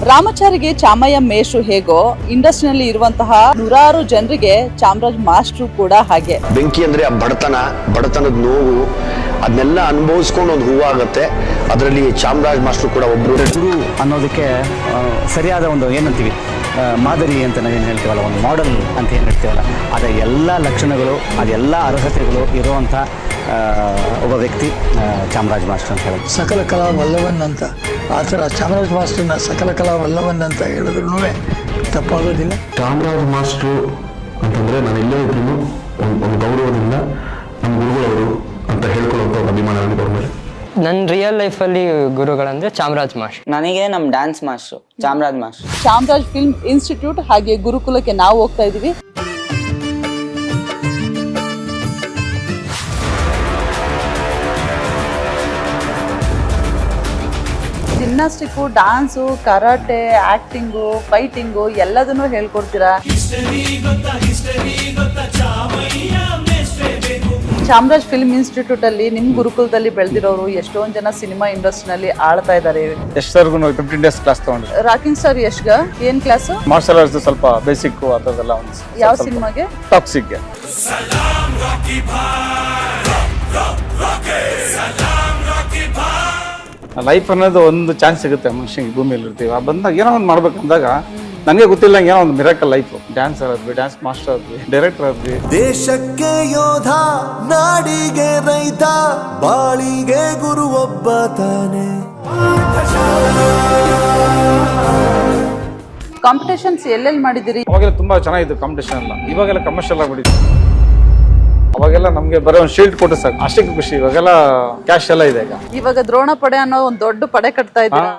ರಾಮಚಾರಿಗೆ ಚಾಮಯ್ಯ ಮೇಷ್ಟ್ರು ಹೇಗೋ ಇಂಡಸ್ಟ್ರಿನಲ್ಲಿ ಇರುವಂತಹ ನೂರಾರು ಜನರಿಗೆ ಚಾಮರಾಜ್ ಮಾಸ್ಟ್ರು ಕೂಡ ಹಾಗೆ. ಬೆಂಕಿ ಅಂದ್ರೆ ಆ ಬಡತನದ ನೋವು ಅದನ್ನೆಲ್ಲ ಅನುಭವಿಸ್ಕೊಂಡು ಒಂದು ಹೂವಾಗುತ್ತೆ. ಅದರಲ್ಲಿ ಚಾಮರಾಜ್ ಮಾಸ್ಟ್ರು ಕೂಡ ಒಬ್ರು. ಗುರು ಅನ್ನೋದಕ್ಕೆ ಸರಿಯಾದ ಒಂದು ಏನಂತೀವಿ ಮಾದರಿ ಅಂತ ನಾವೇನು ಹೇಳ್ತೀವಲ್ಲ, ಒಂದು ಮಾಡೆಲ್ ಅಂತ ಏನು ಹೇಳ್ತೀವಲ್ಲ, ಅದರ ಎಲ್ಲ ಲಕ್ಷಣಗಳು ಅದೆಲ್ಲ ಅರ್ಹತೆಗಳು ಇರುವಂಥ ಒಬ್ಬ ವ್ಯಕ್ತಿ ಚಾಮರಾಜ್ ಮಾಸ್ಟರ್ ಅಂತ ಹೇಳೋದು. ಸಕಲ ಕಲಾ ವಲ್ಲವನ್ ಅಂತ ಆ ಥರ ಚಾಮರಾಜ್ ಮಾಸ್ಟರ್ನ ಸಕಲ ಕಲಾ ವಲ್ಲವನ್ ಅಂತ ಹೇಳಿದ್ರು ತಪ್ಪಾಗೋದಿಲ್ಲ. ಚಾಮರಾಜ್ ಮಾಸ್ಟ್ರು ಅಂತಂದರೆ ನಾನು ಎಲ್ಲೇ ಇದ್ರೂ ಒಂದು ಗೌರವದಿಂದ ನಮ್ಮ ಗುರುಗಳವರು ಅಂತ ಹೇಳ್ಕೊಳ್ಳೋದು ಒಂದು ಅಭಿಮಾನ ನನಗೆ ಅವ್ರ ಮೇಲೆ. ನನ್ನ ರಿಯಲ್ ಲೈಫಲ್ಲಿ ಗುರುಗಳಂದ್ರೆ ಚಾಮರಾಜ್ ಮಾಸ್ಟರ್. ನನಗೆ ನಮ್ಮ dance master Chamaraj master. Chamaraj film institute ಹಾಗೆ ಗುರುಕುಲಕ್ಕೆ ನಾವು ಹೋಗ್ತಾ ಇದೀವಿ. Gymnastic, dance, karate, acting, fighting ಎಲ್ಲದನ್ನೂ ಹೇಳ್ಕೊಡ್ತೀರಾ. ಚಾಮರಾಜ್ ಫಿಲ್ಮ್ ಇನ್ಸ್ಟಿಟ್ಯೂಟ್ ಅಲ್ಲಿ ನಿಮ್ ಗುರುಕುಲದಲ್ಲಿ ಬೆಳೆದಿರೋರು ಎಷ್ಟೊಂದ್ ಜನ ಸಿನಿಮಾ ಇಂಡಸ್ಟ್ರಿನಲ್ಲಿ ಆಳ್ತಾ ಇದ್ದಾರೆ. ಎಷ್ಟರ್ಗು 15 ಡೇಸ್ ಕ್ಲಾಸ್ ತಗೊಂಡ್ರು. ರಾಕಿಂಗ್ ಸ್ಟಾರ್ ಯಶ್ಗ ಏನ್ ಕ್ಲಾಸ್? ಮಾರ್ಷಲ್ ಆರ್ಟ್ಸ್ ಸ್ವಲ್ಪ ಬೇಸಿಕ್ ಅದೆಲ್ಲ ಒಂದು. ಯಾವ ಸಿನಿಮಾಗೆ? ಟಾಕ್ಸಿಕ್ಗೆ. ಲೈಫ್ ಅನ್ನೋದು ಒಂದು ಚಾನ್ಸ್ ಸಿಗುತ್ತೆ ಮನುಷ್ಯನಿಗೆ, ಭೂಮಿಯಲ್ಲಿ ಇರ್ತೀವಿ ಬಂದಾಗ ಏನೋ ಒಂದು ಮಾಡ್ಬೇಕಂದಾಗ ನನಗೆ ಗೊತ್ತಿಲ್ಲ ಏನೋ ಒಂದು ಮಿರಾಕಲ್ ಲೈಫ್. ಡ್ಯಾನ್ಸರ್ ಆದ್ವಿ, ಡ್ಯಾನ್ಸ್ ಮಾಸ್ಟರ್ ಆದ್ವಿ, ಡೈರೆಕ್ಟರ್ ಆದ್ವಿ. ದೇಶಕ್ಕೆ ಯೋಧ, ನಾಡಿಗೆ ರೈತ, ಬಾಳಿಗೆ ಗುರು ಒಬ್ಬ ತಾನೆ. ಕಾಂಪಿಟೇಷನ್ಸ್ ಎಲ್ಲೆಲ್ಲಿ ಮಾಡಿದಿರಿ? ಅವಾಗೆಲ್ಲ ತುಂಬಾ ಚೆನ್ನಾಗಿತ್ತು ಕಾಂಪಿಟೇಷನ್ ಎಲ್ಲ. ಇವಾಗೆಲ್ಲ ಕಮರ್ಷಿಯಲ್ ಆಗ್ಬಿಟ್ಟಿದೆ. ಅವಾಗೆಲ್ಲ ನಮ್ಗೆ ಬರೋ ಒಂದು ಶೀಲ್ಡ್ ಕೊಟ್ಟು ಸಾಕು, ಅಷ್ಟಕ್ಕೆ ಖುಷಿ. ಇವಾಗೆಲ್ಲ ಕ್ಯಾಶ್ ಎಲ್ಲ ಇದೆ. ಇವಾಗ ದ್ರೋಣ ಪಡೆ ಅನ್ನೋ ಒಂದು ದೊಡ್ಡ ಪಡೆ ಕಟ್ತಾ ಇದ್ದೀರಾ.